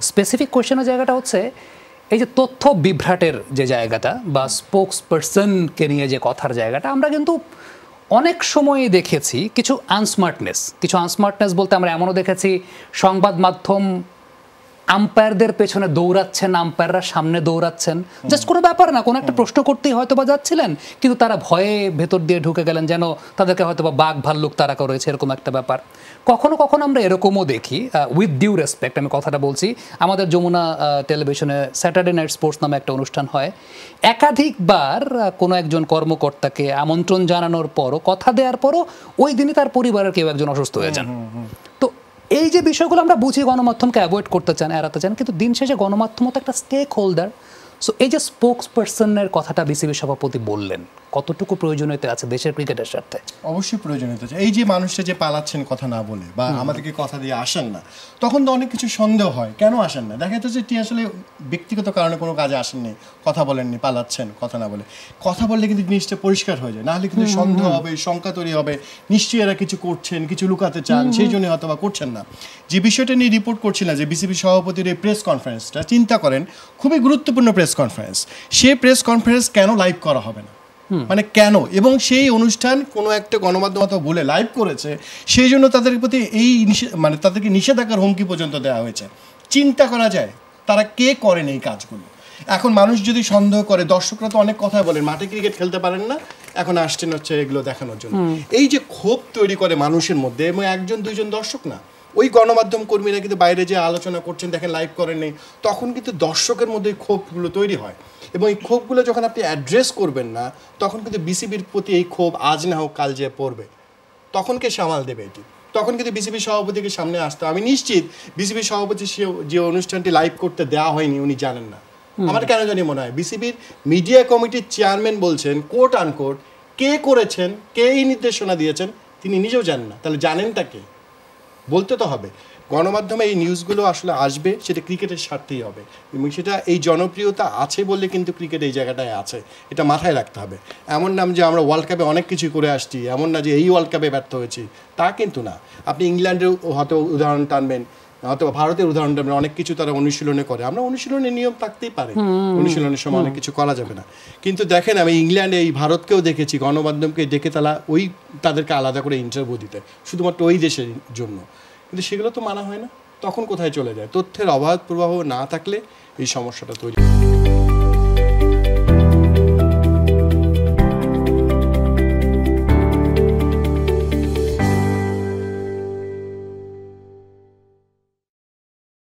Specific কোয়েশ্চেনের জায়গাটা হচ্ছে এই যে তথ্য বিভ্রাটের যে জায়গাটা বা স্পোক্স পারসনকে নিয়ে যে কথার জায়গাটা, আমরা কিন্তু অনেক সময় দেখেছি কিছু আনস্মার্টনেস বলতে আমরা এমনও দেখেছি সংবাদ মাধ্যম আম্পায়ারদের পেছনে দৌড়াচ্ছেন, আম্পায়াররা সামনে দৌড়াচ্ছেন, জাস্ট কোনো ব্যাপার না, কোনো একটা প্রশ্ন করতেই হয়তো বা যাচ্ছিলেন কিন্তু তারা ভয়ে ভেতর দিয়ে ঢুকে গেলেন, যেন তাদেরকে হয়তো বা বাঘ ভাল্লুক তারা করেছে, এরকম একটা ব্যাপার। কখনো কখনো আমরা এরকমও দেখি, উইথ ডিউ রেসপেক্ট আমি কথাটা বলছি, আমাদের যমুনা টেলিভিশনে স্যাটারডে নাইট স্পোর্টস নামে একটা অনুষ্ঠান হয়, একাধিকবার কোনো একজন কর্মকর্তাকে আমন্ত্রণ জানানোর পরও, কথা দেওয়ার পরও ওই দিনই তার পরিবারের কেউ একজন অসুস্থ হয়ে যান। তো এই যে বিষয়গুলো আমরা বুঝি গণমাধ্যমকে অ্যাভয়েড করতে চান, এড়াতে চান, কিন্তু দিন শেষে গণমাধ্যম তো একটা স্টেক হোল্ডার। সো এই যে স্পোক্স পারসনের কথাটা বিসিবি সভাপতি বললেন, কতটুকু প্রয়োজনীয়তা আছে দেশের ক্রিকেটের স্বার্থে? অবশ্যই প্রয়োজনীয়তা আছে। এই যে মানুষটা যে পালাচ্ছেন কথা না বলে বা আমাদেরকে কথা দিয়ে আসেন না, তখন তো অনেক কিছু সন্দেহ হয়, কেন আসেন না? দেখা যাচ্ছে তিনি আসলে ব্যক্তিগত কারণে কোনো কাজে আসেননি, কথা বলেননি, পালাচ্ছেন কথা না বলে। কথা বললে কিন্তু জিনিসটা পরিষ্কার হয়ে যায়, নাহলে কিন্তু সন্দেহ হবে, শঙ্কা তৈরি হবে, নিশ্চয়ই এরা কিছু করছেন, কিছু লুকাতে চান, সেই জন্য হয়তো বা করছেন না। যে বিষয়টা নিয়ে রিপোর্ট করছিলাম যে বিসিবি সভাপতির এই প্রেস কনফারেন্সটা, চিন্তা করেন খুবই গুরুত্বপূর্ণ প্রেস কনফারেন্স, সেই প্রেস কনফারেন্স কেন লাইভ করা হবে না? মানে কেন? এবং সেই অনুষ্ঠান কোনো একটা গণমাধ্যম বলে লাইভ করেছে, সেই জন্য তাদের প্রতি এই মানে তাদেরকে নিষেধাজ্ঞার হুমকি পর্যন্ত দেওয়া হয়েছে। চিন্তা করা যায় তারা কে করেন এই কাজগুলো। এখন মানুষ যদি সন্দেহ করে, দর্শকরা তো অনেক কথা বলেন, মাঠে ক্রিকেট খেলতে পারেন না, এখন আসছেন হচ্ছে এগুলো দেখানোর জন্য। এই যে ক্ষোভ তৈরি করে মানুষের মধ্যে, এবং একজন দুইজন দর্শক না, ওই গণমাধ্যম কর্মীরা কিন্তু বাইরে যে আলোচনা করছেন, দেখেন লাইভ করেন নেই, তখন কিন্তু দর্শকের মধ্যে এই ক্ষোভগুলো তৈরি হয়। এবং এই ক্ষোভগুলো যখন আপনি অ্যাড্রেস করবেন না, তখন কিন্তু বিসিবির প্রতি এই ক্ষোভ আজ না হোক কাল যে পড়বে, তখন কে সামাল দেবে এটি? তখন কিন্তু বিসিবি সভাপতিকে সামনে আসতে, আমি নিশ্চিত বিসিবি সভাপতি যে অনুষ্ঠানটি লাইভ করতে দেওয়া হয়নি উনি জানেন না। আমার কেন জানি মনে হয় বিসিবির মিডিয়া কমিটির চেয়ারম্যান বলছেন কোট আনকোট, কে করেছেন, কে এই নির্দেশনা দিয়েছেন তিনি নিজেও জানেন না। তাহলে জানেনটা কে? বলতে তো হবে। গণমাধ্যমে এই নিউজগুলো আসলে আসবে, সেটা ক্রিকেটের স্বার্থেই হবে, এবং সেটা এই জনপ্রিয়তা আছে বলে কিন্তু ক্রিকেট এই জায়গাটায় আছে, এটা মাথায় রাখতে হবে। এমন না যে আমরা ওয়ার্ল্ড কাপে অনেক কিছু করে আসছি, এমন না যে এই ওয়ার্ল্ড কাপে ব্যর্থ হয়েছি, তা কিন্তু না। আপনি ইংল্যান্ডের হয়তো উদাহরণ টানবেন, হয়তো ভারতের উদাহরণ টানবেন, অনেক কিছু তারা অনুশীলনে করে, আমরা অনুশীলনের নিয়ম থাকতেই পারে, অনুশীলনের সময় অনেক কিছু করা যাবে না। কিন্তু দেখেন আমি ইংল্যান্ডে এই ভারতকেও দেখেছি গণমাধ্যমকে ডেকে তাদেরকে আলাদা করে ইন্টারভিউ দিতে, শুধুমাত্র ওই দেশের জন্য, কিন্তু সেগুলো তো মানা হয় না। তখন কোথায় চলে যায়? তথ্যের অবাধ প্রবাহ না থাকলে এই সমস্যাটা তৈরি হয়।